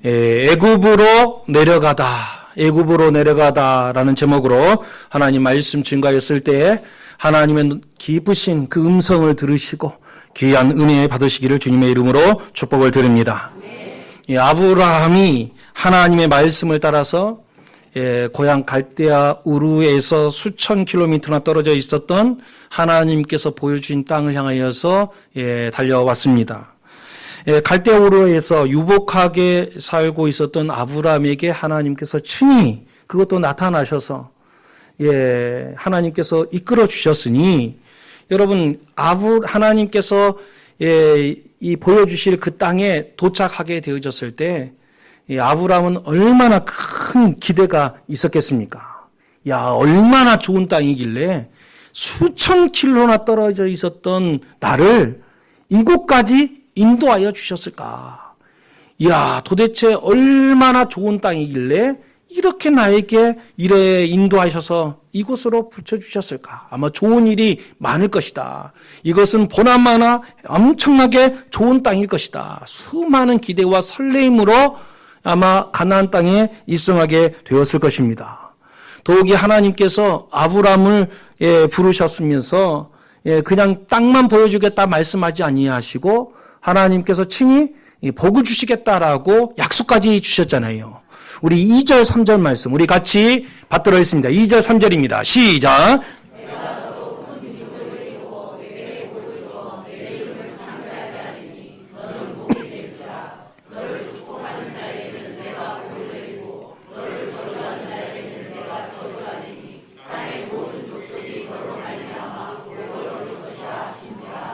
애굽으로 내려가다라는 제목으로 하나님 말씀 증가했을 때 하나님의 기쁘신 그 음성을 들으시고 귀한 은혜 받으시기를 주님의 이름으로 축복을 드립니다. 아브라함이 하나님의 말씀을 따라서 고향 갈대아 우르에서 수천 킬로미터나 떨어져 있었던 하나님께서 보여주신 땅을 향하여서 달려왔습니다. 갈대아 우르에서 유복하게 살고 있었던 아브라함에게 하나님께서 친히 그것도 나타나셔서 하나님께서 이끌어 주셨으니 여러분 하나님께서 이 보여주실 그 땅에 도착하게 되어졌을 때 아브라함은 얼마나 큰 기대가 있었겠습니까? 얼마나 좋은 땅이길래 수천 킬로나 떨어져 있었던 나를 이곳까지 인도하여 주셨을까? 도대체 얼마나 좋은 땅이길래 이렇게 나에게 이래 인도하셔서 이곳으로 붙여주셨을까? 아마 좋은 일이 많을 것이다. 이것은 보나마나 엄청나게 좋은 땅일 것이다. 수많은 기대와 설레임으로 아마 가나안 땅에 입성하게 되었을 것입니다. 더욱이 하나님께서 아브라함을 부르셨으면서 그냥 땅만 보여주겠다 말씀하지 아니하시고 하나님께서 친히 복을 주시겠다라고 약속까지 주셨잖아요. 우리 2절 3절 말씀 우리 같이 받들어 있습니다. 2절 3절입니다. 시작.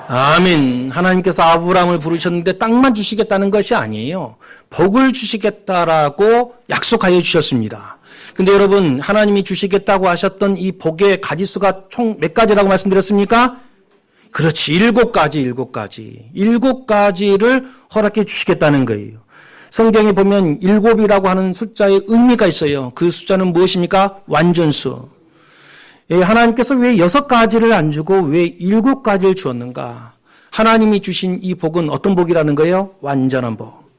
아멘. 하나님께서 아브라함을 부르셨는데 땅만 주시겠다는 것이 아니에요. 복을 주시겠다라고 약속하여 주셨습니다. 근데 여러분 하나님이 주시겠다고 하셨던 이 복의 가지수가 총 몇 가지라고 말씀드렸습니까? 그렇지. 7가지. 7가지를 허락해 주시겠다는 거예요. 성경에 보면 7이라고 하는 숫자의 의미가 있어요. 그 숫자는 무엇입니까? 완전수. 하나님께서 왜 6가지를 안 주고 왜 7가지를 주었는가? 하나님이 주신 이 복은 어떤 복이라는 거예요? 완전한 복.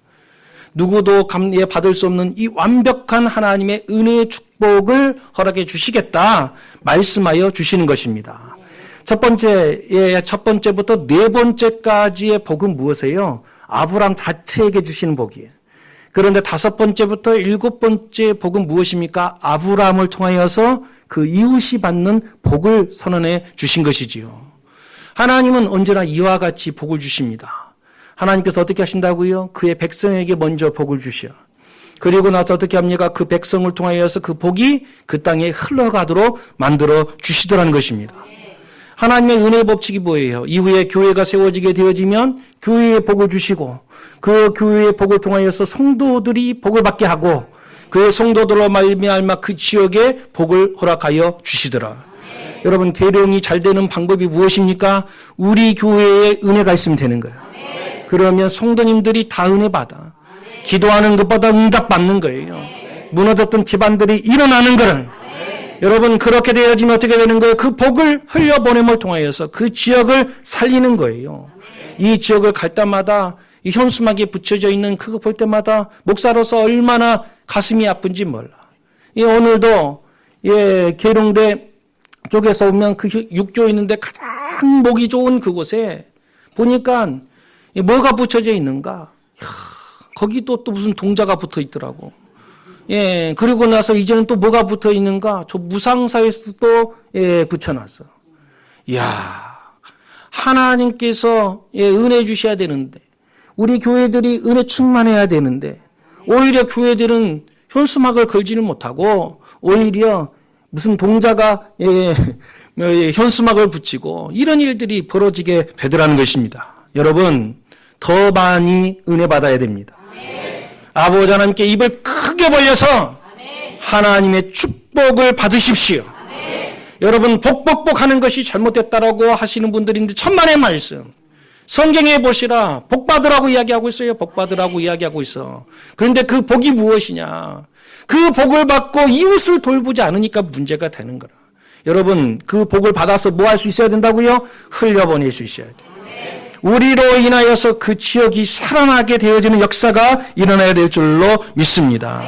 누구도 받을 수 없는 이 완벽한 하나님의 은혜의 축복을 허락해 주시겠다 말씀하여 주시는 것입니다. 첫 번째부터 4번째까지의 복은 무엇이에요? 아브라함 자체에게 주시는 복이에요. 그런데 5번째부터 7번째 복은 무엇입니까? 아브라함을 통하여서 그 이웃이 받는 복을 선언해 주신 것이지요. 하나님은 언제나 이와 같이 복을 주십니다. 하나님께서 어떻게 하신다고요? 그의 백성에게 먼저 복을 주셔. 그리고 나서 어떻게 합니까? 그 백성을 통하여서 그 복이 그 땅에 흘러가도록 만들어 주시더라는 것입니다. 하나님의 은혜의 법칙이 뭐예요? 이후에 교회가 세워지게 되어지면 교회에 복을 주시고 그 교회의 복을 통하여서 성도들이 복을 받게 하고 그의 성도들로 말미암아 그 지역에 복을 허락하여 주시더라. 여러분 계룡이 잘 되는 방법이 무엇입니까? 우리 교회에 은혜가 있으면 되는 거예요. 그러면 성도님들이 다 은혜 받아. 기도하는 것보다 응답 받는 거예요. 무너졌던 집안들이 일어나는 거는 여러분 그렇게 되어지면 어떻게 되는 거예요? 그 복을 흘려보냄을 통하여서 그 지역을 살리는 거예요. 이 지역을 갈 때마다 이 현수막에 붙여져 있는 그거 볼 때마다 목사로서 얼마나 가슴이 아픈지 몰라. 오늘도 계룡대 쪽에서 오면 그 육교 있는데 가장 목이 좋은 그곳에 보니까 뭐가 붙여져 있는가? 거기도 또 무슨 동자가 붙어 있더라고. 그리고 나서 이제는 또 뭐가 붙어 있는가? 저 무상사에서 또 붙여놨어. 하나님께서 은혜 주셔야 되는데 우리 교회들이 은혜 충만해야 되는데 오히려 교회들은 현수막을 걸지를 못하고 오히려 무슨 동자가 현수막을 붙이고 이런 일들이 벌어지게 되더라는 것입니다. 여러분 더 많이 은혜 받아야 됩니다. 아버지 하나님께 입을 크게 벌려서 하나님의 축복을 받으십시오. 여러분 복복복 하는 것이 잘못됐다라고 하시는 분들인데 천만의 말씀. 성경에 보시라. 복 받으라고 이야기하고 있어요. 복 받으라고 이야기하고 있어. 그런데 그 복이 무엇이냐. 그 복을 받고 이웃을 돌보지 않으니까 문제가 되는 거라. 여러분 그 복을 받아서 뭐 할 수 있어야 된다고요? 흘려보낼 수 있어야 돼요. 우리로 인하여서 그 지역이 살아나게 되어지는 역사가 일어나야 될 줄로 믿습니다.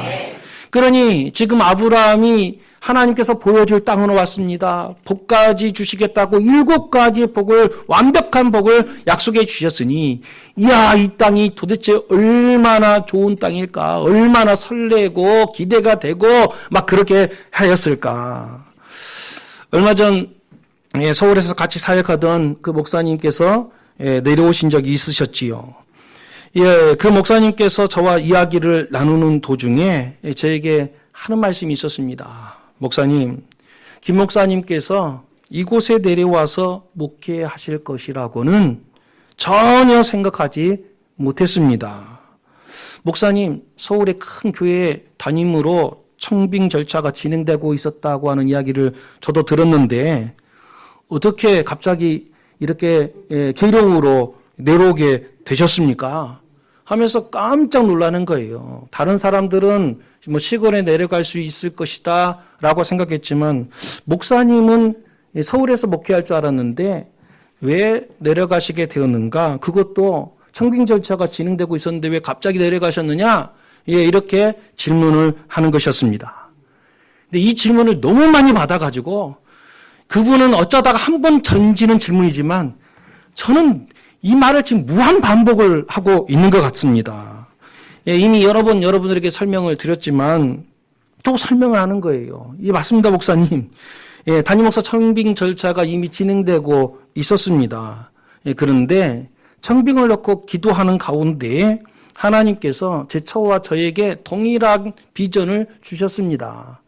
그러니 지금 아브라함이 하나님께서 보여줄 땅으로 왔습니다. 복까지 주시겠다고 7가지 복을, 완벽한 복을 약속해 주셨으니, 이야, 이 땅이 도대체 얼마나 좋은 땅일까? 얼마나 설레고 기대가 되고 막 그렇게 하였을까? 얼마 전 서울에서 같이 사역하던 그 목사님께서 내려오신 적이 있으셨지요. 그 목사님께서 저와 이야기를 나누는 도중에 저에게 하는 말씀이 있었습니다. 목사님, 김 목사님께서 이곳에 내려와서 목회하실 것이라고는 전혀 생각하지 못했습니다. 목사님, 서울의 큰 교회 담임으로 청빙 절차가 진행되고 있었다고 하는 이야기를 저도 들었는데 어떻게 갑자기 이렇게 계룡으로 내려오게 되셨습니까? 하면서 깜짝 놀라는 거예요. 다른 사람들은 뭐 시골에 내려갈 수 있을 것이다 라고 생각했지만 목사님은 서울에서 목회할 줄 알았는데 왜 내려가시게 되었는가? 그것도 청빙 절차가 진행되고 있었는데 왜 갑자기 내려가셨느냐? 이렇게 질문을 하는 것이었습니다. 근데 이 질문을 너무 많이 받아가지고 그분은 어쩌다가 한 번 던지는 질문이지만 저는 이 말을 지금 무한 반복을 하고 있는 것 같습니다. 이미 여러 번 여러분들에게 설명을 드렸지만 또 설명을 하는 거예요. 이 맞습니다, 목사님. 담임 목사 청빙 절차가 이미 진행되고 있었습니다. 그런데 청빙을 놓고 기도하는 가운데 하나님께서 제처와 저에게 동일한 비전을 주셨습니다.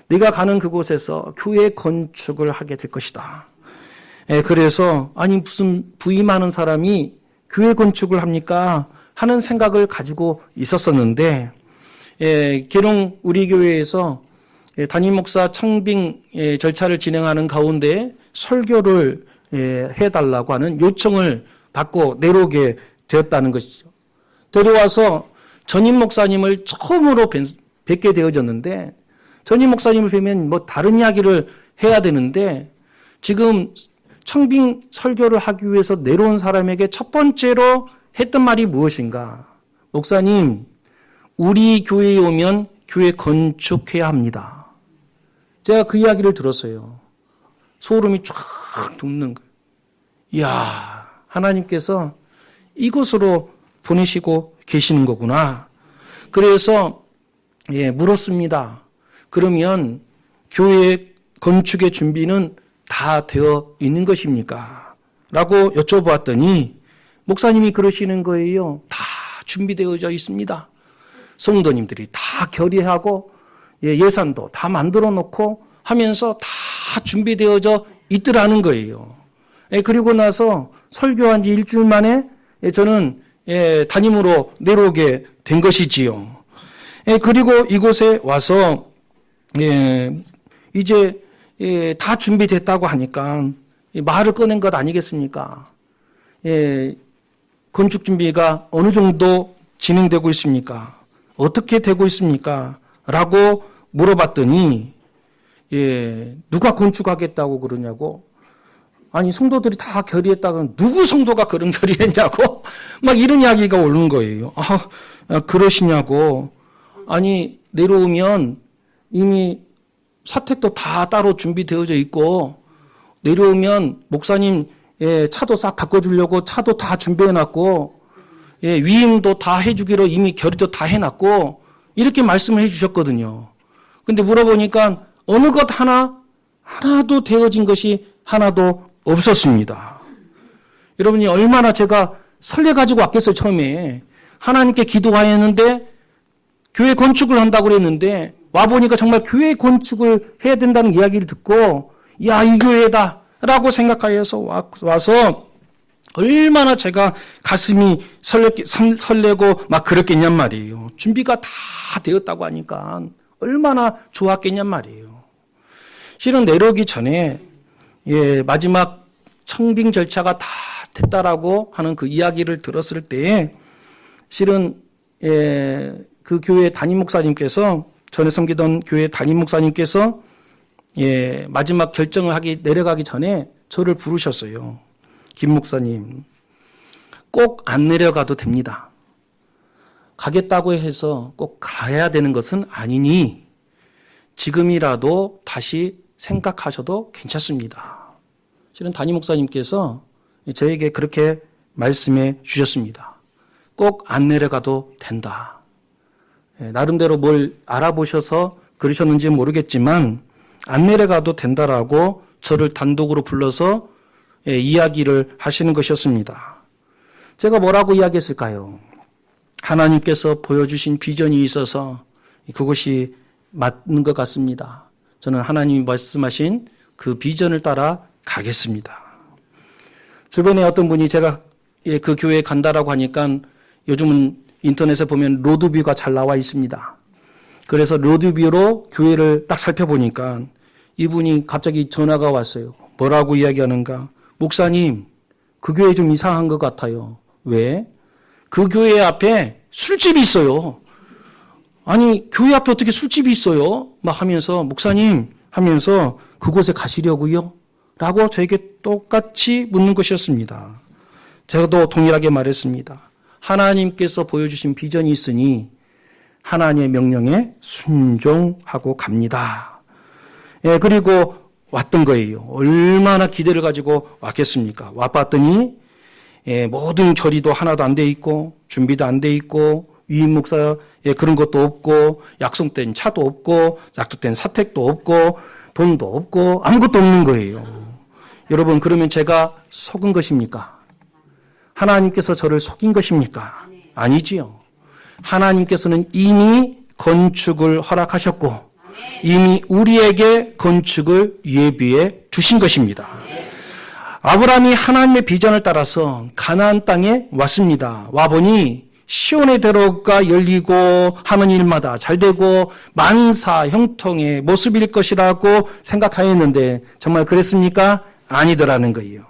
네가 가는 그곳에서 교회 건축을 하게 될 것이다. 그래서 아니 무슨 부임하는 사람이 교회 건축을 합니까? 하는 생각을 가지고 있었었는데 계룡 우리 교회에서 담임 목사 청빙 절차를 진행하는 가운데 설교를 해달라고 하는 요청을 받고 내려오게 되었다는 것이죠. 데려와서 전임 목사님을 처음으로 뵙게 되어졌는데 전임 목사님을 뵈면 뭐 다른 이야기를 해야 되는데 지금 청빙 설교를 하기 위해서 내려온 사람에게 첫 번째로 했던 말이 무엇인가? 목사님, 우리 교회에 오면 교회 건축해야 합니다. 제가 그 이야기를 들었어요. 소름이 쫙 돋는 거예요. 이야, 하나님께서 이곳으로 보내시고 계시는 거구나. 그래서 물었습니다. 그러면 교회 건축의 준비는 다 되어 있는 것입니까? 라고 여쭤보았더니 목사님이 그러시는 거예요. 다 준비되어져 있습니다. 성도님들이 다 결의하고 예산도 다 만들어 놓고 하면서 다 준비되어져 있더라는 거예요. 그리고 나서 설교한 지 일주일 만에 저는 담임으로 내려오게 된 것이지요. 그리고 이곳에 와서 이제 다 준비됐다고 하니까 말을 꺼낸 것 아니겠습니까? 건축 준비가 어느 정도 진행되고 있습니까? 어떻게 되고 있습니까? 라고 물어봤더니 누가 건축하겠다고 그러냐고. 아니 성도들이 다 결의했다고 누구 성도가 그런 결의했냐고 막 이런 이야기가 오는 거예요. 그러시냐고. 아니 내려오면 이미 사택도 다 따로 준비되어져 있고 내려오면 목사님 차도 싹 바꿔주려고 차도 다 준비해놨고 위임도 다 해주기로 이미 결의도 다 해놨고 이렇게 말씀을 해주셨거든요. 근데 물어보니까 어느 것 하나도 되어진 것이 하나도 없었습니다. 여러분이 얼마나 제가 설레가지고 왔겠어요. 처음에 하나님께 기도하였는데 교회 건축을 한다고 그랬는데 와보니까 정말 교회 건축을 해야 된다는 이야기를 듣고 야, 이 교회다 라고 생각하여서 와서 얼마나 제가 가슴이 설레고 막 그랬겠냔 말이에요. 준비가 다 되었다고 하니까 얼마나 좋았겠냔 말이에요. 실은 내려오기 전에 마지막 청빙 절차가 다 됐다라고 하는 그 이야기를 들었을 때 실은 그 교회 담임 목사님께서 전에 섬기던 교회 담임 목사님께서 마지막 결정을 내려가기 전에 저를 부르셨어요. 김 목사님, 꼭 안 내려가도 됩니다. 가겠다고 해서 꼭 가야 되는 것은 아니니 지금이라도 다시 생각하셔도 괜찮습니다. 실은 담임 목사님께서 저에게 그렇게 말씀해 주셨습니다. 꼭 안 내려가도 된다. 나름대로 뭘 알아보셔서 그러셨는지 모르겠지만 안 내려가도 된다라고 저를 단독으로 불러서 이야기를 하시는 것이었습니다. 제가 뭐라고 이야기했을까요? 하나님께서 보여주신 비전이 있어서 그것이 맞는 것 같습니다. 저는 하나님이 말씀하신 그 비전을 따라 가겠습니다. 주변에 어떤 분이 제가 그 교회에 간다라고 하니까 요즘은 인터넷에 보면 로드뷰가 잘 나와 있습니다. 그래서 로드뷰로 교회를 딱 살펴보니까 이분이 갑자기 전화가 왔어요. 뭐라고 이야기하는가? 목사님, 그 교회 좀 이상한 것 같아요. 왜? 그 교회 앞에 술집이 있어요. 아니, 교회 앞에 어떻게 술집이 있어요? 막 하면서, 목사님 하면서 그곳에 가시려고요? 라고 저에게 똑같이 묻는 것이었습니다. 제가 또 동일하게 말했습니다. 하나님께서 보여주신 비전이 있으니 하나님의 명령에 순종하고 갑니다. 그리고 왔던 거예요. 얼마나 기대를 가지고 왔겠습니까? 와봤더니 모든 결의도 하나도 안 돼 있고 준비도 안 돼 있고 위임 목사 그런 것도 없고 약속된 차도 없고 약속된 사택도 없고 돈도 없고 아무것도 없는 거예요. 여러분, 그러면 제가 속은 것입니까? 하나님께서 저를 속인 것입니까? 아니지요. 하나님께서는 이미 건축을 허락하셨고 이미 우리에게 건축을 예비해 주신 것입니다. 아브라함이 하나님의 비전을 따라서 가나안 땅에 왔습니다. 와보니 시온의 대로가 열리고 하는 일마다 잘 되고 만사 형통의 모습일 것이라고 생각하였는데 정말 그랬습니까? 아니더라는 거예요.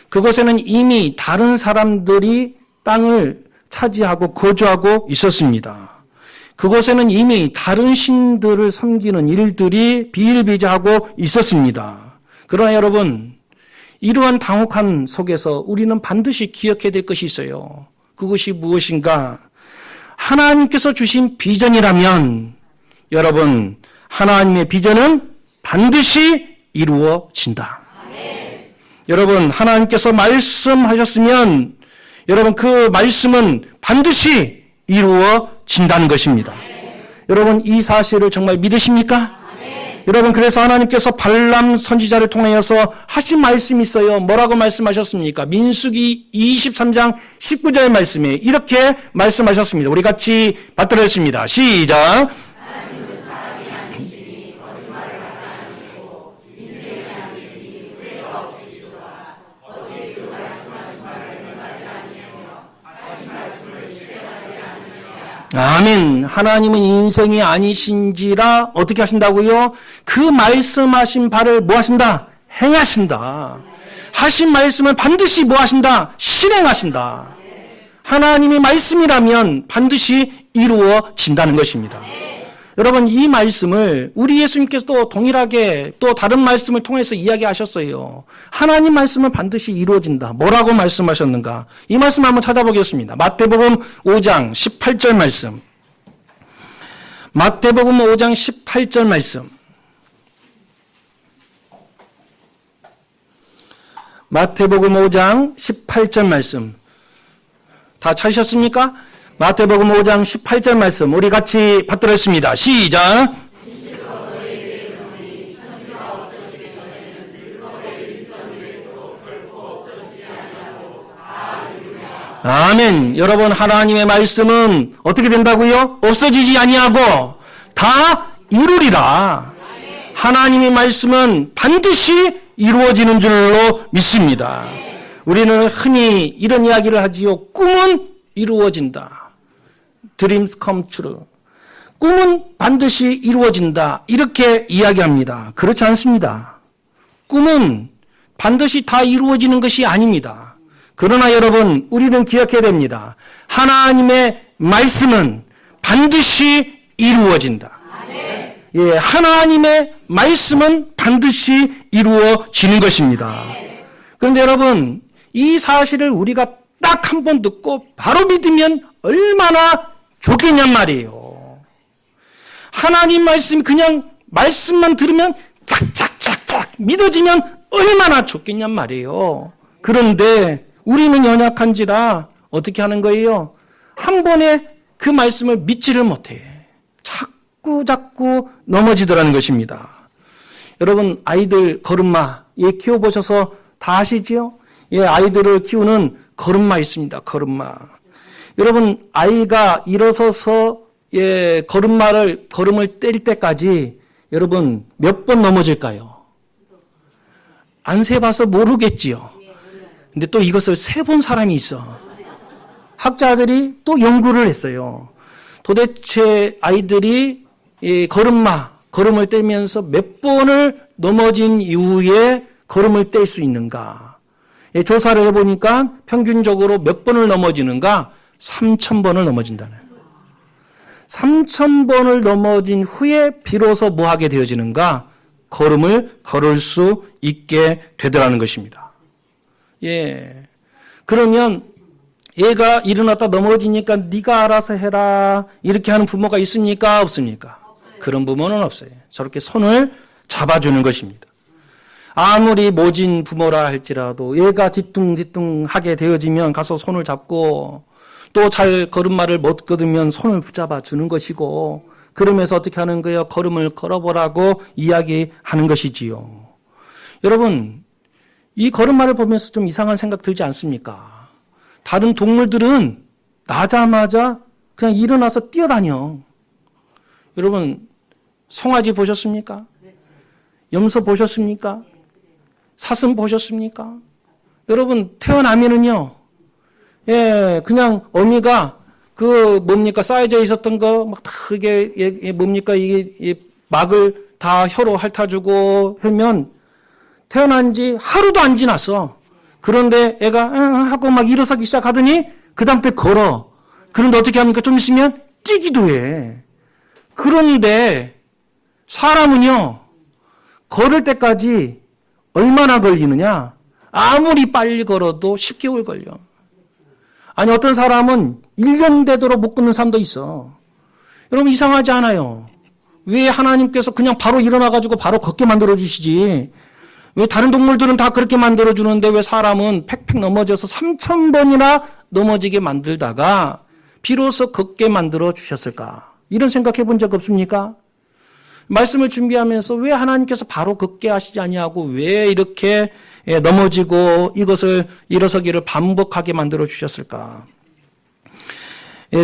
그곳에는 이미 다른 사람들이 땅을 차지하고 거주하고 있었습니다. 그곳에는 이미 다른 신들을 섬기는 일들이 비일비재하고 있었습니다. 그러나 여러분, 이러한 당혹한 속에서 우리는 반드시 기억해야 될 것이 있어요. 그것이 무엇인가? 하나님께서 주신 비전이라면 여러분, 하나님의 비전은 반드시 이루어진다. 여러분, 하나님께서 말씀하셨으면 여러분 그 말씀은 반드시 이루어진다는 것입니다. 여러분, 이 사실을 정말 믿으십니까? 여러분, 그래서 하나님께서 발람 선지자를 통하여서 하신 말씀이 있어요. 뭐라고 말씀하셨습니까? 민수기 23장 19절 말씀에 이렇게 말씀하셨습니다. 우리 같이 받들었습니다. 시작. 아멘. 하나님은 인생이 아니신지라 어떻게 하신다고요? 그 말씀하신 바를 뭐 하신다? 행하신다. 하신 말씀을 반드시 뭐 하신다? 실행하신다. 하나님의 말씀이라면 반드시 이루어진다는 것입니다. 여러분, 이 말씀을 우리 예수님께서 또 동일하게 또 다른 말씀을 통해서 이야기하셨어요. 하나님 말씀은 반드시 이루어진다. 뭐라고 말씀하셨는가? 이 말씀 한번 찾아보겠습니다. 마태복음 5장 18절 말씀. 마태복음 5장 18절 말씀. 마태복음 5장 18절 말씀. 다 찾으셨습니까? 마태복음 5장 18절 말씀 우리 같이 받들었습니다. 시작. 아멘. 여러분, 하나님의 말씀은 어떻게 된다고요? 없어지지 아니하고 다 이루리라. 하나님의 말씀은 반드시 이루어지는 줄로 믿습니다. 우리는 흔히 이런 이야기를 하지요. 꿈은 이루어진다. Dreams come true. 꿈은 반드시 이루어진다. 이렇게 이야기합니다. 그렇지 않습니다. 꿈은 반드시 다 이루어지는 것이 아닙니다. 그러나 여러분, 우리는 기억해야 됩니다. 하나님의 말씀은 반드시 이루어진다. 예, 하나님의 말씀은 반드시 이루어지는 것입니다. 그런데 여러분, 이 사실을 우리가 딱 딱 한 번 듣고 바로 믿으면 얼마나 좋겠냔 말이에요. 하나님 말씀 그냥 말씀만 들으면 착착착착 믿어지면 얼마나 좋겠냔 말이에요. 그런데 우리는 연약한지라 어떻게 하는 거예요? 한 번에 그 말씀을 믿지를 못해. 자꾸 넘어지더라는 것입니다. 여러분 아이들 걸음마 키워보셔서 다 아시지요? 아이들을 키우는 걸음마 있습니다. 걸음마. 여러분 아이가 일어서서 걸음을 때릴 때까지 여러분 몇 번 넘어질까요? 안 세봐서 모르겠지요. 근데 또 이것을 세본 사람이 있어. 학자들이 또 연구를 했어요. 도대체 아이들이 걸음을 떼면서 몇 번을 넘어진 이후에 걸음을 뗄 수 있는가? 조사를 해보니까 평균적으로 몇 번을 넘어지는가? 3,000번을 넘어진다는. 3,000번을 넘어진 후에 비로소 뭐 하게 되어지는가? 걸음을 걸을 수 있게 되더라는 것입니다. 그러면 얘가 일어났다 넘어지니까 네가 알아서 해라 이렇게 하는 부모가 있습니까? 없습니까? 그런 부모는 없어요. 저렇게 손을 잡아주는 것입니다. 아무리 모진 부모라 할지라도 얘가 뒤뚱뒤뚱하게 되어지면 가서 손을 잡고 또 잘 걸음마를 못 걸으면 손을 붙잡아 주는 것이고 그러면서 어떻게 하는 거예요? 걸음을 걸어보라고 이야기하는 것이지요. 여러분 이 걸음마를 보면서 좀 이상한 생각 들지 않습니까? 다른 동물들은 나자마자 그냥 일어나서 뛰어다녀. 여러분 송아지 보셨습니까? 염소 보셨습니까? 사슴 보셨습니까? 여러분 태어나면은요, 그냥 어미가 쌓여져 있었던 거 막 다 이게 이게 막을 다 혀로 핥아주고 하면 태어난 지 하루도 안 지났어. 그런데 애가 하고 막 일어서기 시작하더니 그 다음 때 걸어. 그런데 어떻게 합니까? 좀 있으면 뛰기도 해. 그런데 사람은요, 걸을 때까지 얼마나 걸리느냐? 아무리 빨리 걸어도 10개월 걸려. 아니 어떤 사람은 1년 되도록 못 걷는 사람도 있어. 여러분 이상하지 않아요? 왜 하나님께서 그냥 바로 일어나가지고 바로 걷게 만들어주시지? 왜 다른 동물들은 다 그렇게 만들어주는데 왜 사람은 팩팩 넘어져서 3,000번이나 넘어지게 만들다가 비로소 걷게 만들어주셨을까? 이런 생각해 본 적 없습니까? 말씀을 준비하면서 왜 하나님께서 바로 걷게 하시지 아니하고 왜 이렇게 넘어지고 이것을 일어서기를 반복하게 만들어 주셨을까?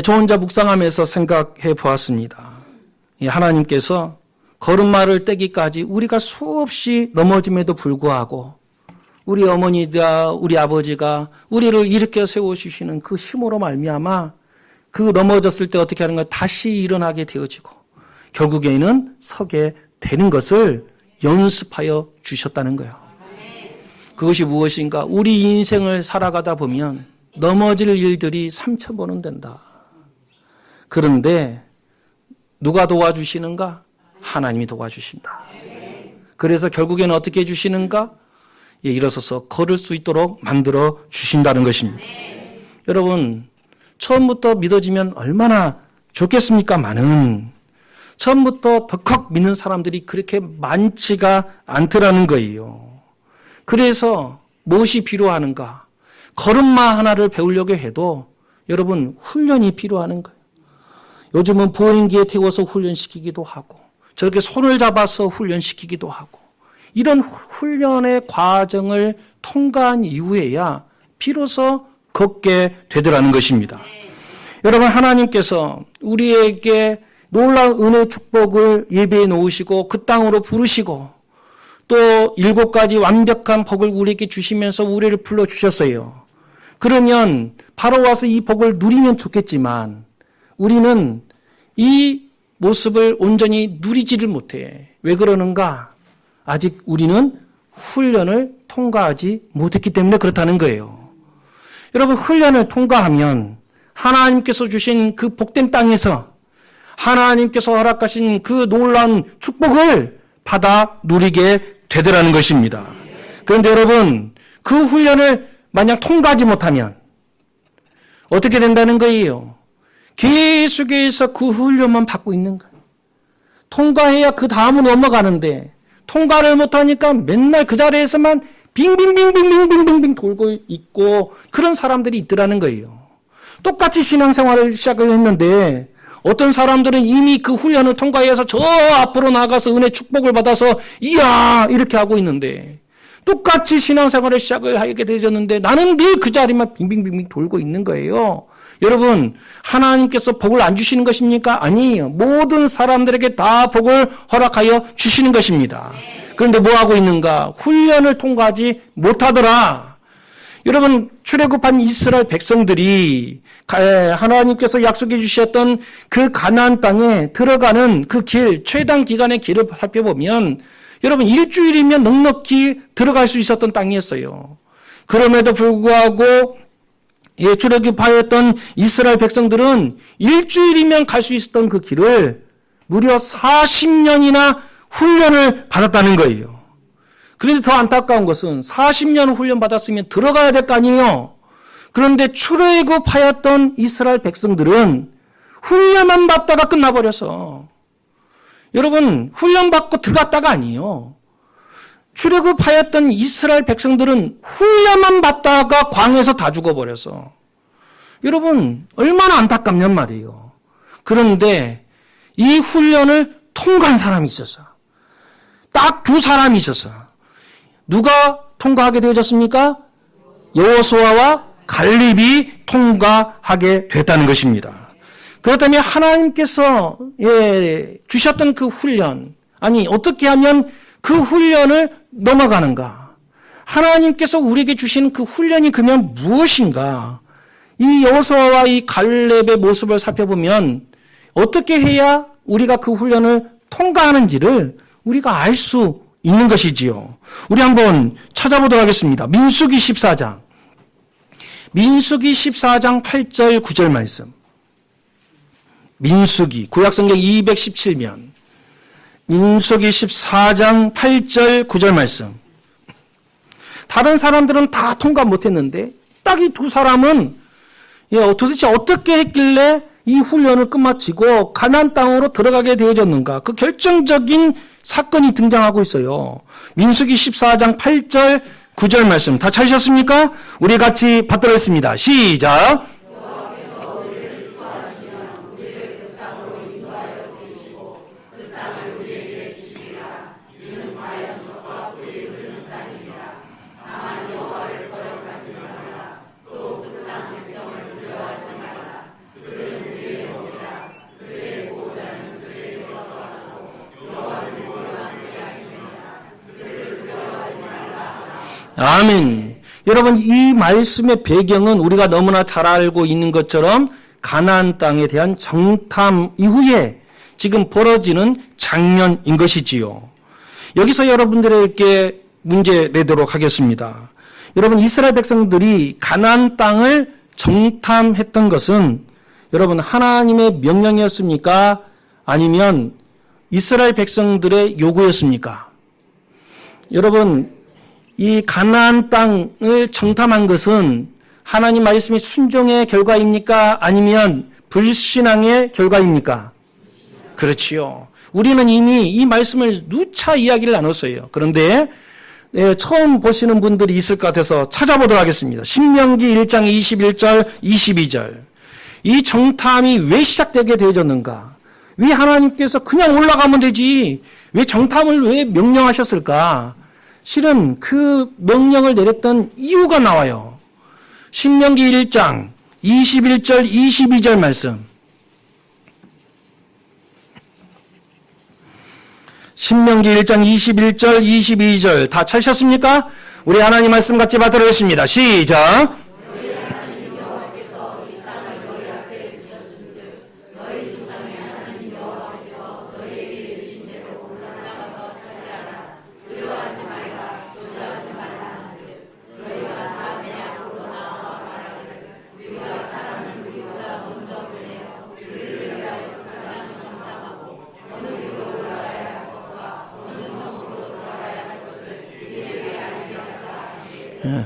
저 혼자 묵상하면서 생각해 보았습니다. 하나님께서 걸음마를 떼기까지 우리가 수없이 넘어짐에도 불구하고 우리 어머니가 우리 아버지가 우리를 일으켜 세워주시는 그 힘으로 말미암아 그 넘어졌을 때 어떻게 하는 거야? 다시 일어나게 되어지고 결국에는 서게 되는 것을 연습하여 주셨다는 거예요. 그것이 무엇인가? 우리 인생을 살아가다 보면 넘어질 일들이 3,000번은 된다. 그런데 누가 도와주시는가? 하나님이 도와주신다. 그래서 결국에는 어떻게 해주시는가? 일어서서 걸을 수 있도록 만들어 주신다는 것입니다. 여러분 처음부터 믿어지면 얼마나 좋겠습니까마는 처음부터 덜컥 믿는 사람들이 그렇게 많지가 않더라는 거예요. 그래서 무엇이 필요하는가? 걸음마 하나를 배우려고 해도 여러분 훈련이 필요한 거예요. 요즘은 보행기에 태워서 훈련시키기도 하고 저렇게 손을 잡아서 훈련시키기도 하고 이런 훈련의 과정을 통과한 이후에야 비로소 걷게 되더라는 것입니다. 여러분 하나님께서 우리에게 놀라운 은혜 축복을 예배해 놓으시고 그 땅으로 부르시고 또 7가지 완벽한 복을 우리에게 주시면서 우리를 불러주셨어요. 그러면 바로 와서 이 복을 누리면 좋겠지만 우리는 이 모습을 온전히 누리지를 못해. 왜 그러는가? 아직 우리는 훈련을 통과하지 못했기 때문에 그렇다는 거예요. 여러분 훈련을 통과하면 하나님께서 주신 그 복된 땅에서 하나님께서 허락하신 그 놀라운 축복을 받아 누리게 되더라는 것입니다. 그런데 여러분 그 훈련을 만약 통과하지 못하면 어떻게 된다는 거예요? 계속해서 그 훈련만 받고 있는 거예요. 통과해야 그 다음은 넘어가는데 통과를 못하니까 맨날 그 자리에서만 빙빙빙빙빙빙빙 돌고 있고 그런 사람들이 있더라는 거예요. 똑같이 신앙생활을 시작을 했는데 어떤 사람들은 이미 그 훈련을 통과해서 저 앞으로 나가서 은혜 축복을 받아서 이야 이렇게 하고 있는데 똑같이 신앙생활을 시작을 하게 되었는데 나는 늘 그 자리만 빙빙빙빙 돌고 있는 거예요. 여러분 하나님께서 복을 안 주시는 것입니까? 아니에요. 모든 사람들에게 다 복을 허락하여 주시는 것입니다. 그런데 뭐 하고 있는가? 훈련을 통과하지 못하더라. 여러분 출애굽한 이스라엘 백성들이 하나님께서 약속해 주셨던 그 가나안 땅에 들어가는 그 길, 최단 기간의 길을 살펴보면 여러분 일주일이면 넉넉히 들어갈 수 있었던 땅이었어요. 그럼에도 불구하고 출애굽하였던 이스라엘 백성들은 일주일이면 갈 수 있었던 그 길을 무려 40년이나 훈련을 받았다는 거예요. 그런데 더 안타까운 것은 40년 훈련 받았으면 들어가야 될 거 아니에요. 그런데 출애굽하였던 이스라엘 백성들은 훈련만 받다가 끝나버렸어. 여러분 훈련 받고 들어갔다가 아니에요. 출애굽하였던 이스라엘 백성들은 훈련만 받다가 광야에서 다 죽어버렸어. 여러분 얼마나 안타깝냔 말이에요. 그런데 이 훈련을 통과한 사람이 있었어. 딱 두 사람이 있었어. 누가 통과하게 되어졌습니까? 여호수아와 갈렙이 통과하게 됐다는 것입니다. 그렇다면 하나님께서 주셨던 그 훈련, 아니 어떻게 하면 그 훈련을 넘어가는가? 하나님께서 우리에게 주신 그 훈련이 그러면 무엇인가? 이 여호수아와 이 갈렙의 모습을 살펴보면 어떻게 해야 우리가 그 훈련을 통과하는지를 우리가 알 수 있는 것이지요. 우리 한번 찾아보도록 하겠습니다. 민수기 14장. 민수기 14장 8절 9절 말씀. 민수기 구약성경 217면 민수기 14장 8절 9절 말씀. 다른 사람들은 다 통과 못했는데 딱 이 두 사람은 도대체 어떻게 했길래 이 훈련을 끝마치고 가나안 땅으로 들어가게 되어졌는가? 그 결정적인 사건이 등장하고 있어요. 민수기 14장 8절 9절 말씀 다 찾으셨습니까? 우리 같이 받도록 하겠습니다. 시작. 아멘. 여러분 이 말씀의 배경은 우리가 너무나 잘 알고 있는 것처럼 가나안 땅에 대한 정탐 이후에 지금 벌어지는 장면인 것이지요. 여기서 여러분들에게 문제 내도록 하겠습니다. 여러분 이스라엘 백성들이 가나안 땅을 정탐했던 것은 여러분 하나님의 명령이었습니까? 아니면 이스라엘 백성들의 요구였습니까? 여러분 이 가나안 땅을 정탐한 것은 하나님 말씀의 순종의 결과입니까? 아니면 불신앙의 결과입니까? 그렇지요. 우리는 이미 이 말씀을 누차 이야기를 나눴어요. 그런데 처음 보시는 분들이 있을 것 같아서 찾아보도록 하겠습니다. 신명기 1장 21절 22절. 이 정탐이 왜 시작되게 되어졌는가? 왜 하나님께서 그냥 올라가면 되지? 왜 정탐을 왜 명령하셨을까? 실은 그 명령을 내렸던 이유가 나와요. 신명기 1장 21절 22절 말씀. 신명기 1장 21절 22절 다 찾으셨습니까? 우리 하나님 말씀 같이 받도록 하겠습니다. 시작.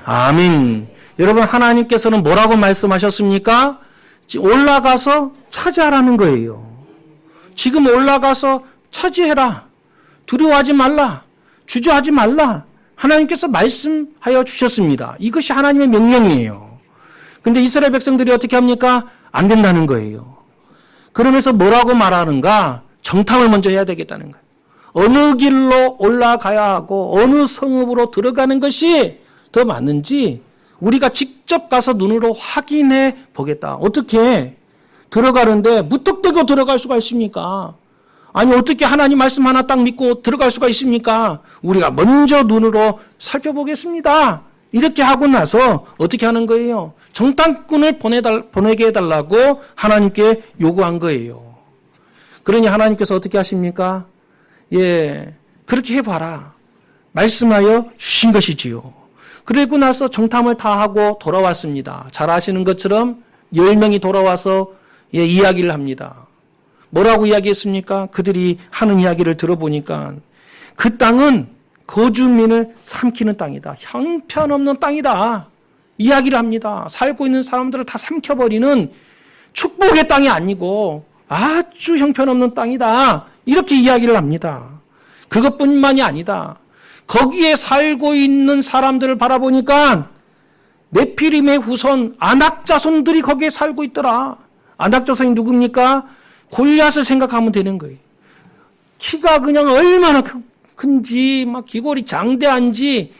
아멘. 여러분, 하나님께서는 뭐라고 말씀하셨습니까? 올라가서 차지하라는 거예요. 지금 올라가서 차지해라. 두려워하지 말라. 주저하지 말라. 하나님께서 말씀하여 주셨습니다. 이것이 하나님의 명령이에요. 근데 이스라엘 백성들이 어떻게 합니까? 안 된다는 거예요. 그러면서 뭐라고 말하는가? 정탐을 먼저 해야 되겠다는 거예요. 어느 길로 올라가야 하고 어느 성읍으로 들어가는 것이 더 맞는지 우리가 직접 가서 눈으로 확인해 보겠다. 어떻게 들어가는데 무턱대고 들어갈 수가 있습니까? 아니 어떻게 하나님 말씀 하나 딱 믿고 들어갈 수가 있습니까? 우리가 먼저 눈으로 살펴보겠습니다. 이렇게 하고 나서 어떻게 하는 거예요? 정탐꾼을 보내게 해달라고 하나님께 요구한 거예요. 그러니 하나님께서 어떻게 하십니까? 그렇게 해봐라. 말씀하여 주신 것이지요. 그리고 나서 정탐을 다 하고 돌아왔습니다. 잘 아시는 것처럼 10명이 돌아와서 이야기를 합니다. 뭐라고 이야기했습니까? 그들이 하는 이야기를 들어보니까 그 땅은 거주민을 삼키는 땅이다. 형편없는 땅이다. 이야기를 합니다. 살고 있는 사람들을 다 삼켜버리는 축복의 땅이 아니고 아주 형편없는 땅이다. 이렇게 이야기를 합니다. 그것뿐만이 아니다. 거기에 살고 있는 사람들을 바라보니까 네피림의 후손 아낙자손들이 거기에 살고 있더라. 아낙자손이 누굽니까? 골리앗을 생각하면 되는 거예요. 키가 그냥 얼마나 큰지 막 기골이 장대한지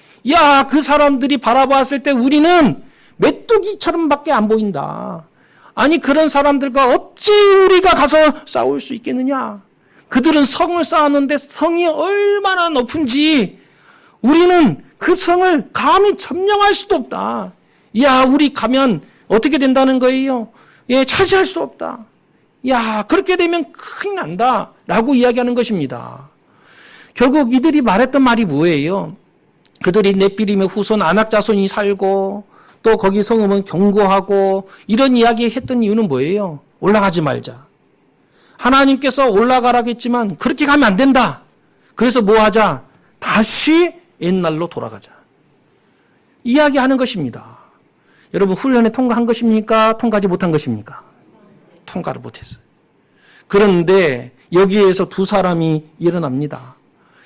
그 사람들이 바라봤을 때 우리는 메뚜기처럼밖에 안 보인다. 아니 그런 사람들과 어찌 우리가 가서 싸울 수 있겠느냐. 그들은 성을 쌓았는데 성이 얼마나 높은지 우리는 그 성을 감히 점령할 수도 없다. 우리 가면 어떻게 된다는 거예요? 차지할 수 없다. 그렇게 되면 큰일 난다. 라고 이야기하는 것입니다. 결국 이들이 말했던 말이 뭐예요? 그들이 네피림의 후손 아낙자손이 살고 또 거기 성읍은 견고하고 이런 이야기 했던 이유는 뭐예요? 올라가지 말자. 하나님께서 올라가라고 했지만 그렇게 가면 안 된다. 그래서 뭐 하자? 다시 옛날로 돌아가자. 이야기하는 것입니다. 여러분 훈련에 통과한 것입니까? 통과하지 못한 것입니까? 통과를 못했어요. 그런데 여기에서 두 사람이 일어납니다.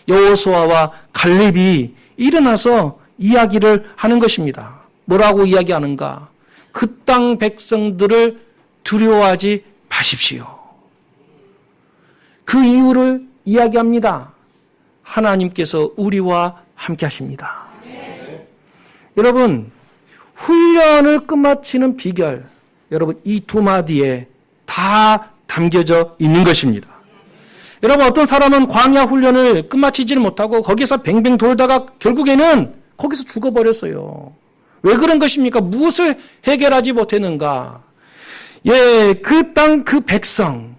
여호수아와 갈렙이 일어나서 이야기를 하는 것입니다. 뭐라고 이야기하는가? 그 땅 백성들을 두려워하지 마십시오. 그 이유를 이야기합니다. 하나님께서 우리와 함께 하십니다. 여러분, 훈련을 끝마치는 비결, 여러분 이 두 마디에 다 담겨져 있는 것입니다. 여러분 어떤 사람은 광야 훈련을 끝마치지를 못하고 거기서 뱅뱅 돌다가 결국에는 거기서 죽어버렸어요. 왜 그런 것입니까? 무엇을 해결하지 못했는가? 그 땅 그 백성,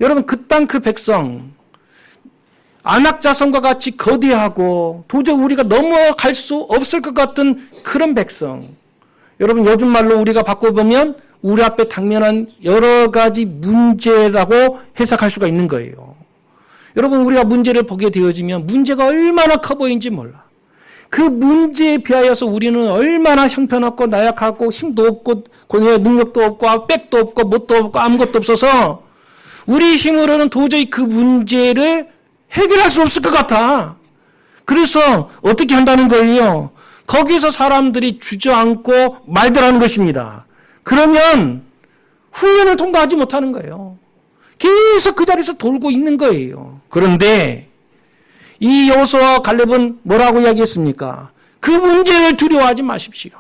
여러분 그 땅 그 백성 안악자손과 같이 거대하고 도저히 우리가 넘어갈 수 없을 것 같은 그런 백성. 여러분 요즘 말로 우리가 바꿔보면 우리 앞에 당면한 여러 가지 문제라고 해석할 수가 있는 거예요. 여러분 우리가 문제를 보게 되어지면 문제가 얼마나 커 보이는지 몰라. 그 문제에 비하여서 우리는 얼마나 형편없고 나약하고 힘도 없고 능력도 없고 백도 없고 뭣도 없고 아무것도 없어서 우리 힘으로는 도저히 그 문제를 해결할 수 없을 것 같아. 그래서 어떻게 한다는 거예요? 거기서 사람들이 주저앉고 말들하는 것입니다. 그러면 훈련을 통과하지 못하는 거예요. 계속 그 자리에서 돌고 있는 거예요. 그런데 이 여호수아와 갈렙은 뭐라고 이야기했습니까? 그 문제를 두려워하지 마십시오.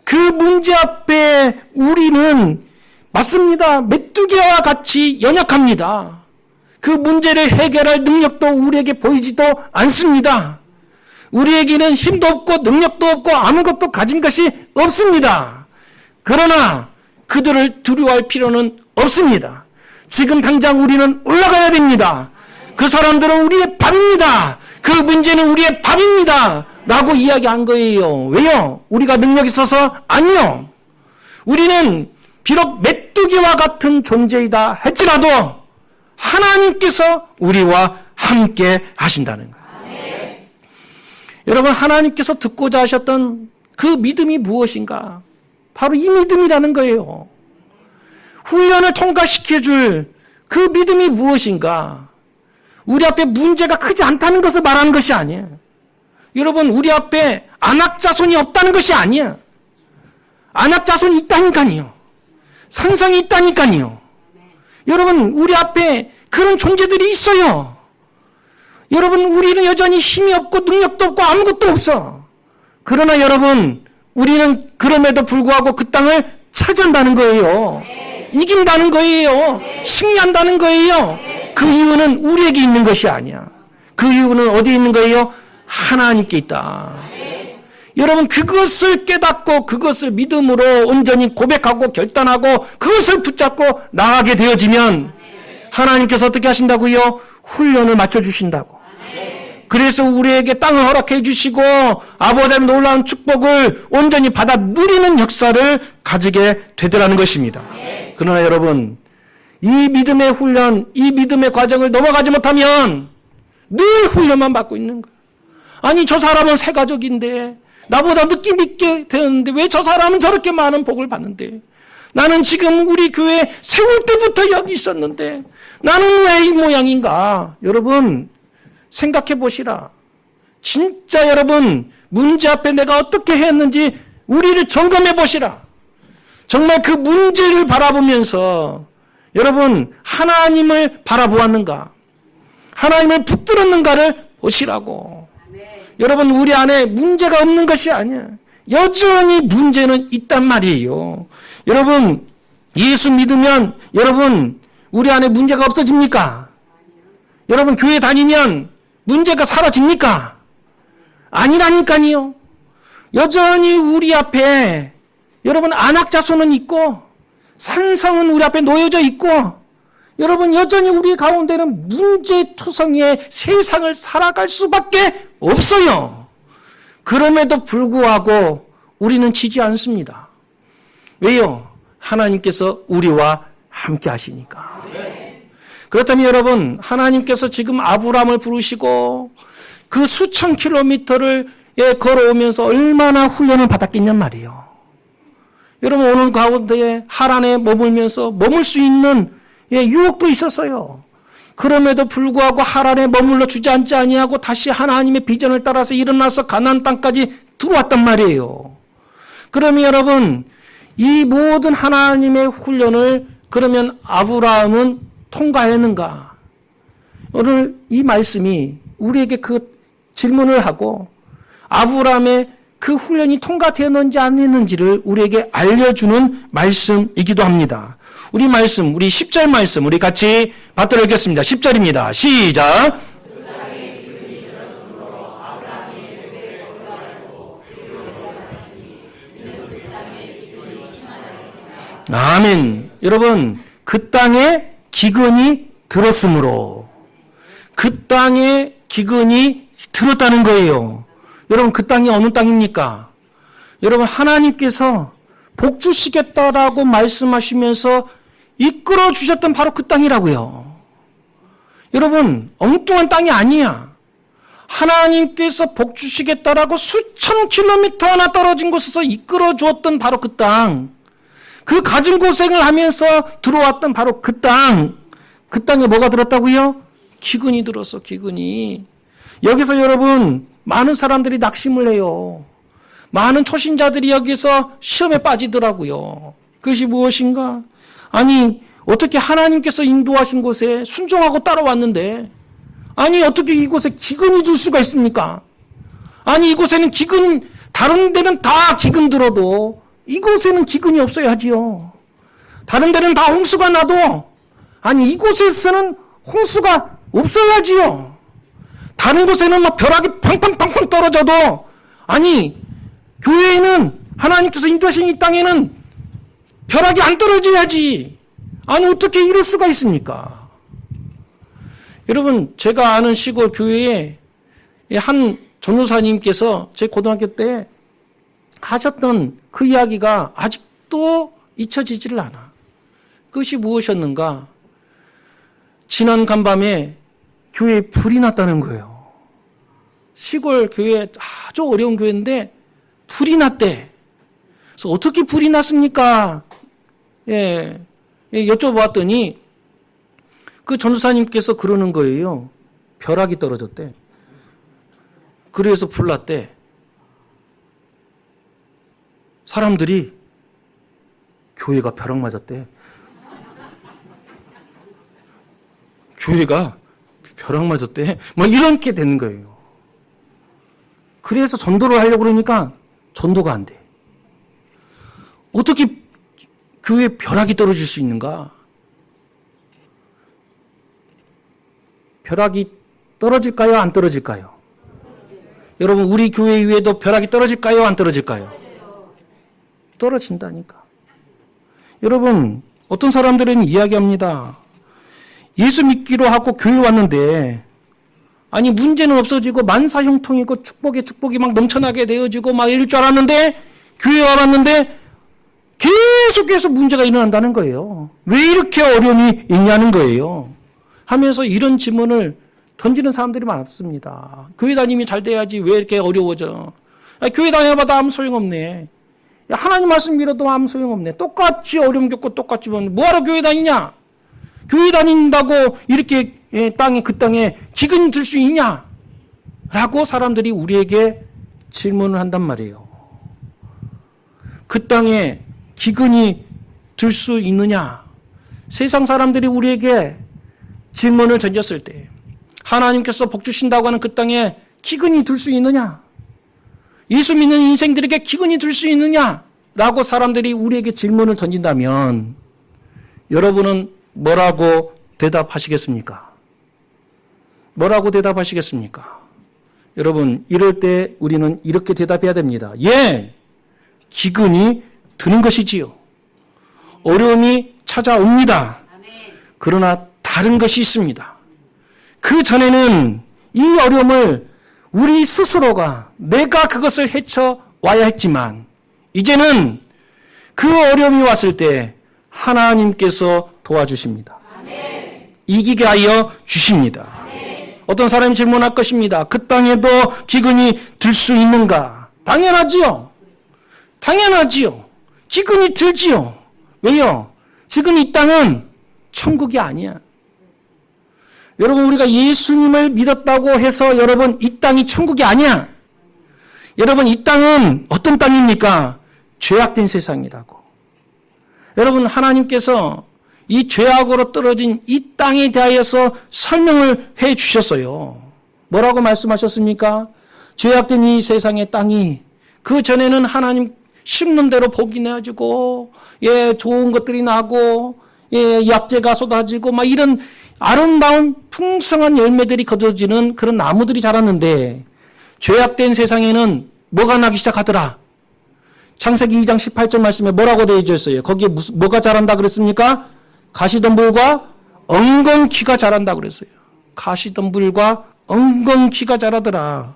그 문제 앞에 우리는 맞습니다. 메뚜기와 같이 연약합니다. 그 문제를 해결할 능력도 우리에게 보이지도 않습니다. 우리에게는 힘도 없고 능력도 없고 아무것도 가진 것이 없습니다. 그러나 그들을 두려워할 필요는 없습니다. 지금 당장 우리는 올라가야 됩니다. 그 사람들은 우리의 밥입니다. 그 문제는 우리의 밥입니다. 라고 이야기한 거예요. 왜요? 우리가 능력이 있어서? 아니요. 우리는 비록 메뚜기와 같은 존재이다 할지라도 하나님께서 우리와 함께 하신다는 거예요. 여러분 하나님께서 듣고자 하셨던 그 믿음이 무엇인가? 바로 이 믿음이라는 거예요. 훈련을 통과시켜줄 그 믿음이 무엇인가? 우리 앞에 문제가 크지 않다는 것을 말하는 것이 아니에요. 여러분, 우리 앞에 안악자손이 없다는 것이 아니에요. 안악자손이 있다니까요. 상상이 있다니까요. 여러분, 우리 앞에 그런 존재들이 있어요. 여러분, 우리는 여전히 힘이 없고 능력도 없고 아무것도 없어. 그러나 여러분, 우리는 그럼에도 불구하고 그 땅을 차지한다는 거예요. 이긴다는 거예요. 승리한다는 거예요. 그 이유는 우리에게 있는 것이 아니야. 그 이유는 어디에 있는 거예요? 하나님께 있다. 여러분, 그것을 깨닫고 그것을 믿음으로 온전히 고백하고 결단하고 그것을 붙잡고 나가게 되어지면 하나님께서 어떻게 하신다고요? 훈련을 맞춰주신다고. 그래서 우리에게 땅을 허락해 주시고 아버지의 놀라운 축복을 온전히 받아 누리는 역사를 가지게 되더라는 것입니다. 그러나 여러분, 이 믿음의 훈련, 이 믿음의 과정을 넘어가지 못하면 늘 훈련만 받고 있는 거예요. 아니, 저 사람은 새 가족인데 나보다 늦게 믿게 되었는데 왜 저 사람은 저렇게 많은 복을 받는데 나는 지금 우리 교회 세울 때부터 여기 있었는데 나는 왜 이 모양인가? 여러분, 생각해 보시라. 진짜 여러분, 문제 앞에 내가 어떻게 했는지 우리를 점검해 보시라. 정말 그 문제를 바라보면서 여러분, 하나님을 바라보았는가? 하나님을 붙들었는가를 보시라고. 여러분, 우리 안에 문제가 없는 것이 아니야. 여전히 문제는 있단 말이에요. 여러분, 예수 믿으면 여러분, 우리 안에 문제가 없어집니까? 여러분, 교회 다니면 문제가 사라집니까? 아니라니까요. 여전히 우리 앞에 여러분, 안악자손은 있고 산성은 우리 앞에 놓여져 있고 여러분, 여전히 우리 가운데는 문제투성이의 세상을 살아갈 수밖에 없어요. 그럼에도 불구하고 우리는 지지 않습니다. 왜요? 하나님께서 우리와 함께 하시니까. 그렇다면 여러분, 하나님께서 지금 아브라함을 부르시고 그 수천 킬로미터를 걸어오면서 얼마나 훈련을 받았겠냔 말이에요. 여러분, 오늘 가운데 하란에 머물면서 머물 수 있는 유혹도 있었어요. 그럼에도 불구하고 하란에 머물러 주저앉지 아니하고 다시 하나님의 비전을 따라서 일어나서 가나안 땅까지 들어왔단 말이에요. 그러면 여러분, 이 모든 하나님의 훈련을 그러면 아브라함은 통과했는가? 오늘 이 말씀이 우리에게 그 질문을 하고 아브라함의 그 훈련이 통과되었는지 안 했는지를 우리에게 알려주는 말씀이기도 합니다. 우리 말씀, 우리 10절 말씀 우리 같이 받들어 읽겠습니다. 10절입니다. 시작. 아멘. 여러분, 그 땅에 기근이 들었으므로, 그 땅에 기근이 들었다는 거예요. 여러분, 그 땅이 어느 땅입니까? 여러분, 하나님께서 복 주시겠다라고 말씀하시면서 이끌어 주셨던 바로 그 땅이라고요. 여러분, 엉뚱한 땅이 아니야. 하나님께서 복 주시겠다라고 수천 킬로미터나 떨어진 곳에서 이끌어 주었던 바로 그 땅. 그 가진 고생을 하면서 들어왔던 바로 그 땅. 그 땅에 뭐가 들었다고요? 기근이 들었어, 기근이. 여기서 여러분, 많은 사람들이 낙심을 해요. 많은 초신자들이 여기서 시험에 빠지더라고요. 그것이 무엇인가? 아니, 어떻게 하나님께서 인도하신 곳에 순종하고 따라왔는데, 아니, 어떻게 이곳에 기근이 들 수가 있습니까? 아니, 이곳에는 기근, 다른 데는 다 기근 들어도 이곳에는 기근이 없어야 하지요. 다른 데는 다 홍수가 나도, 아니, 이곳에서는 홍수가 없어야지요. 다른 곳에는 막 벼락이 팡팡팡팡 떨어져도, 아니, 교회에는 하나님께서 인도하신 이 땅에는 벼락이 안 떨어져야지. 아니, 어떻게 이럴 수가 있습니까? 여러분, 제가 아는 시골 교회에 한 전도사님께서 제 고등학교 때 하셨던 그 이야기가 아직도 잊혀지지를 않아. 그것이 무엇이었는가? 지난 간밤에 교회에 불이 났다는 거예요. 시골 교회, 아주 어려운 교회인데 불이 났대. 그래서 어떻게 불이 났습니까? 여쭤봤더니 그 전도사님께서 그러는 거예요. 벼락이 떨어졌대. 그래서 불 났대. 사람들이 교회가 벼락 맞았대. 교회가 벼락 맞았대. 뭐 이렇게 되는 거예요. 그래서 전도를 하려고 그러니까 전도가 안 돼. 어떻게 교회에 벼락이 떨어질 수 있는가? 벼락이 떨어질까요? 안 떨어질까요? 여러분, 우리 교회 위에도 벼락이 떨어질까요? 안 떨어질까요? 떨어진다니까. 여러분, 어떤 사람들은 이야기합니다. 예수 믿기로 하고 교회 왔는데, 아니, 문제는 없어지고 만사형통이고 축복이 막 넘쳐나게 되어지고 막 이럴 줄 알았는데, 교회에 와봤는데, 계속해서 문제가 일어난다는 거예요. 왜 이렇게 어려움이 있냐는 거예요. 하면서 이런 질문을 던지는 사람들이 많습니다. 교회 다님이 잘 돼야지 왜 이렇게 어려워져? 야, 교회 다녀봐도 아무 소용없네. 야, 하나님 말씀 믿어도 아무 소용없네. 똑같이 어려움 겪고 똑같이 뭐하러 교회 다니냐? 교회 다닌다고 이렇게 그 땅에 기근이 들 수 있냐? 라고 사람들이 우리에게 질문을 한단 말이에요. 그 땅에 기근이 들 수 있느냐? 세상 사람들이 우리에게 질문을 던졌을 때 하나님께서 복 주신다고 하는 그 땅에 기근이 들 수 있느냐? 예수 믿는 인생들에게 기근이 들 수 있느냐? 라고 사람들이 우리에게 질문을 던진다면 여러분은 뭐라고 대답하시겠습니까? 뭐라고 대답하시겠습니까? 여러분, 이럴 때 우리는 이렇게 대답해야 됩니다. 예, 기근이 드는 것이지요. 어려움이 찾아옵니다. 그러나 다른 것이 있습니다. 그 전에는 이 어려움을 우리 스스로가 내가 그것을 헤쳐와야 했지만 이제는 그 어려움이 왔을 때 하나님께서 도와주십니다. 이기게 하여 주십니다. 어떤 사람이 질문할 것입니다. 그 땅에도 기근이 들 수 있는가? 당연하지요. 당연하지요. 기근이 들지요. 왜요? 지금 이 땅은 천국이 아니야. 여러분, 우리가 예수님을 믿었다고 해서 여러분, 이 땅이 천국이 아니야. 여러분, 이 땅은 어떤 땅입니까? 죄악된 세상이라고. 여러분, 하나님께서 이 죄악으로 떨어진 이 땅에 대하여서 설명을 해 주셨어요. 뭐라고 말씀하셨습니까? 죄악된 이 세상의 땅이 그 전에는 하나님 심는 대로 복이 내어지고, 좋은 것들이 나고, 약재가 쏟아지고, 막 이런 아름다운 풍성한 열매들이 거둬지는 그런 나무들이 자랐는데, 죄악된 세상에는 뭐가 나기 시작하더라? 창세기 2장 18절 말씀에 뭐라고 되어 있어요? 거기에 뭐가 자란다 그랬습니까? 가시덤불과 엉겅퀴가 자란다 그랬어요. 가시덤불과 엉겅퀴가 자라더라.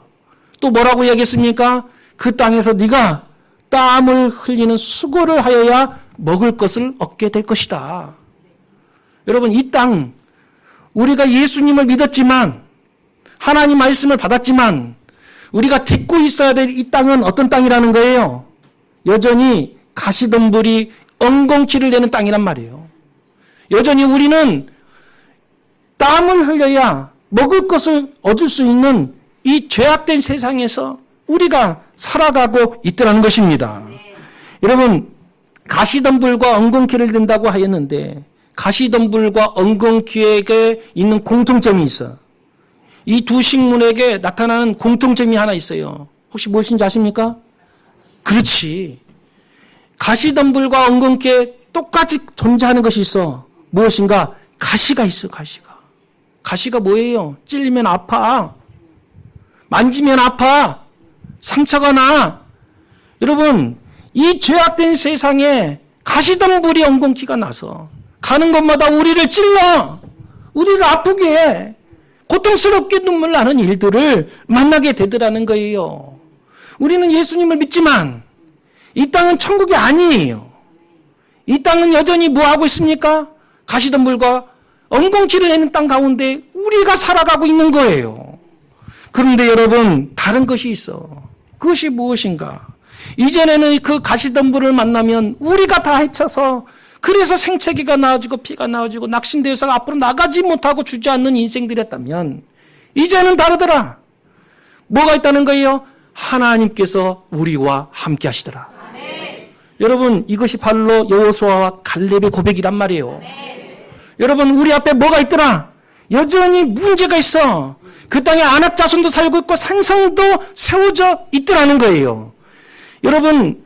또 뭐라고 이야기했습니까? 그 땅에서 네가 땀을 흘리는 수고를 하여야 먹을 것을 얻게 될 것이다. 여러분, 이 땅, 우리가 예수님을 믿었지만, 하나님 말씀을 받았지만, 우리가 딛고 있어야 될 이 땅은 어떤 땅이라는 거예요? 여전히 가시덤불이 엉겅퀴를 내는 땅이란 말이에요. 여전히 우리는 땀을 흘려야 먹을 것을 얻을 수 있는 이 죄악된 세상에서 우리가 살아가고 있더라는 것입니다. 여러분, 가시덤불과 엉겅퀴를 든다고 하였는데 가시덤불과 엉겅퀴에게 있는 공통점이 있어. 이 두 식물에게 나타나는 공통점이 하나 있어요. 혹시 무엇인지 아십니까? 그렇지. 가시덤불과 엉겅퀴에 똑같이 존재하는 것이 있어. 무엇인가? 가시가 있어, 가시가. 가시가 뭐예요? 찔리면 아파. 만지면 아파. 상처가 나. 여러분, 이 죄악된 세상에 가시덤불이 엉겅퀴가 나서 가는 곳마다 우리를 찔러. 우리를 아프게 해. 고통스럽게 눈물 나는 일들을 만나게 되더라는 거예요. 우리는 예수님을 믿지만 이 땅은 천국이 아니에요. 이 땅은 여전히 뭐 하고 있습니까? 가시덤불과 엉겅퀴를 내는 땅 가운데 우리가 살아가고 있는 거예요. 그런데 여러분, 다른 것이 있어. 그것이 무엇인가? 이전에는 그 가시덤불을 만나면 우리가 다 해쳐서 그래서 생채기가 나와지고 피가 나와지고 낙심되어서 앞으로 나가지 못하고 주저앉는 인생들이었다면 이제는 다르더라. 뭐가 있다는 거예요? 하나님께서 우리와 함께 하시더라. 여러분, 이것이 바로 여호수아와 갈렙의 고백이란 말이에요. 여러분, 우리 앞에 뭐가 있더라? 여전히 문제가 있어. 그 땅에 아낙 자손도 살고 있고 산성도 세워져 있더라는 거예요. 여러분,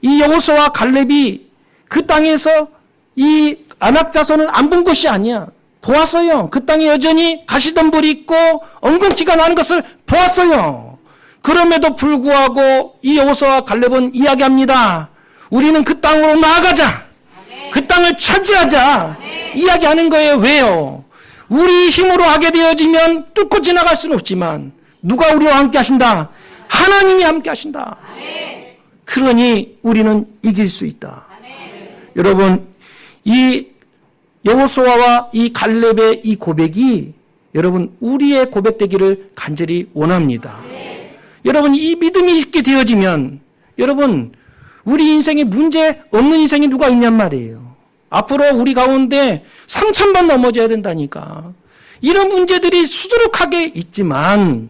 이 여호수아와 갈렙이 그 땅에서 이 아낙 자손을 안 본 것이 아니야. 보았어요. 그 땅에 여전히 가시덤불이 있고 엉겅퀴가 나는 것을 보았어요. 그럼에도 불구하고 이 여호수아와 갈렙은 이야기합니다. 우리는 그 땅으로 나아가자. 그 땅을 차지하자. 이야기하는 거예요. 왜요? 우리 힘으로 하게 되어지면 뚫고 지나갈 수는 없지만 누가 우리와 함께 하신다? 하나님이 함께 하신다. 그러니 우리는 이길 수 있다. 여러분, 이 여호수아와 이 갈렙의 이 고백이 여러분 우리의 고백되기를 간절히 원합니다. 여러분, 이 믿음이 있게 되어지면 여러분 우리 인생에 문제 없는 인생이 누가 있냔 말이에요. 앞으로 우리 가운데 3,000번 넘어져야 된다니까. 이런 문제들이 수두룩하게 있지만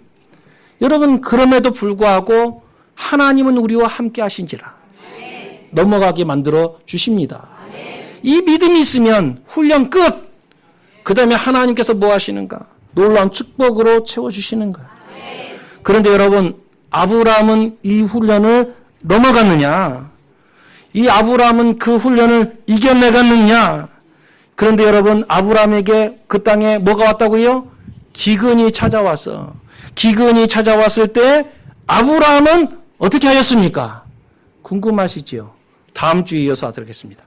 여러분 그럼에도 불구하고 하나님은 우리와 함께 하신지라 넘어가게 만들어 주십니다. 이 믿음이 있으면 훈련 끝. 그 다음에 하나님께서 뭐 하시는가? 놀라운 축복으로 채워주시는 거예요. 그런데 여러분, 아브라함은 이 훈련을 넘어갔느냐? 이 아브라함은 그 훈련을 이겨내갔느냐? 그런데 여러분, 아브라함에게 그 땅에 뭐가 왔다고요? 기근이 찾아왔어. 기근이 찾아왔을 때 아브라함은 어떻게 하였습니까? 궁금하시죠? 다음 주에 이어서 하도록 하겠습니다.